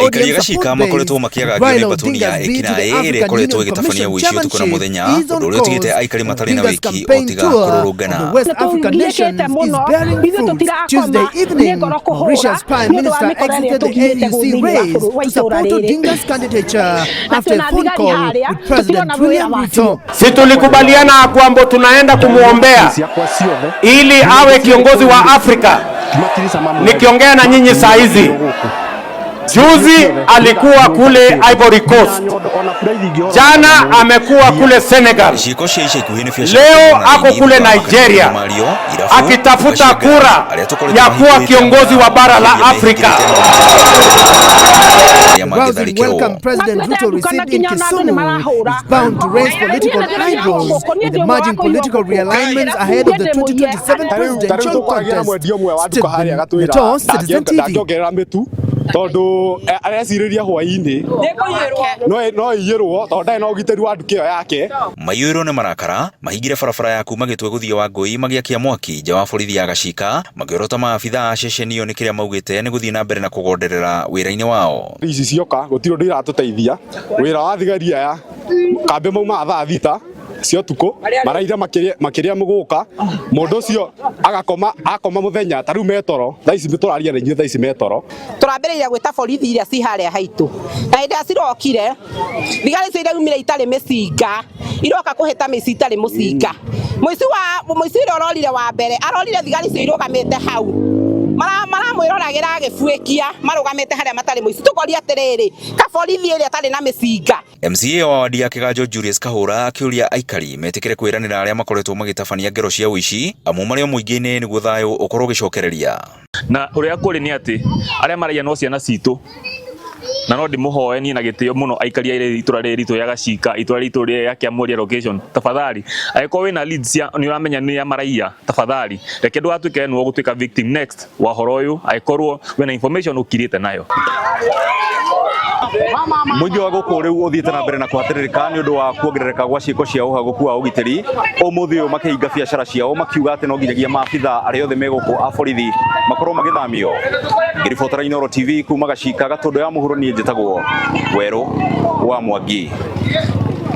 ODM support base. Raila Odinga's bid to the African Union Commission chairmanship is on course. Odinga's campaign tour of the West African nations is bearing fruit. Tuesday evening, Mauritius Prime Minister exited the AUC race to support Odinga's candidature after a phone call with President William Ruto. Si tulikubaliana kwamba tunaenda kumuombea ili awe kiongozi wa Afrika. Nikiongea na nyinyi saa hizi, juzi alikuwa kule Ivory Coast, jana amekuwa kule Senegal, leo ako kule Nigeria akitafuta kura ya kuwa kiongozi wa bara la Afrika. Welcome President Ruto received in Kisumu is bound to raise political eyebrows with emerging political realignments ahead of the 2027 presidential contest. Neto, Citizen TV. Tondu arecireria hwaini no iyirwo tondu no giteri wa nduke yake. Mayuro ne marakara mahigire barabara ya kuma Gitwe guthia Wangui magiakia mwaki nja wa borithi ya Gacika magiorota maabitha a ceceni iyo ni kiria maugite ni guthii na mbere na kugonderera wira-ini wao. Ici cioka gutiro ndu iratuteithia wira wa thigari aya kambe mauma thaa thita cio tuko maraira makiria muguka mundu cio akoma muthenya taru metoro thaici bituraria na inyu thaici metoro turambiriria gwita borithi iria ci haria haitu na ida cirokire thigari cio iraumire itari micinga iroka kuheta mici itari mucinga muici irororire wa mbere arorire thigari cio irugamite hau maramwiragira agibuikia marugamite haria matari muici tukoria atiriri kaborithi iria atari na micinga. MCA wa wadi ya Kiganjo Julius Kahura akiuria aikari metikire kwiranira aria makoretwo magitabania ngero cia uici amu mario muingine ni guthayo ukorwo gicokereria na uria kuri ni ati aria maraia no ciana citu na no ndimuhoe ni na gitio muno aikaria ire itura riritu ya Gacika itura ritu ya Kiamuria location tafadhali aiko wina leads ya ni uramenya ni ya maraia tafadhali reke ndu atuike ni gutuika victim next wa horoyu aikorwo wina information ukirite nayo. Muingi wa guku riu uthiite na mbere na kwatiririka ni undu wa kuongerereka gwa ciiko cia uhaguku wa ugitiri umuthi uyu makihinga biacara ciao makiuga ati no nginyagia maabitha aria othe meguku a borithi makorwo magithamio. Ngiribotera Inooro TV kuma Gacika Gatundu ya muhuro ni njitagwo Weru wa Mwangi.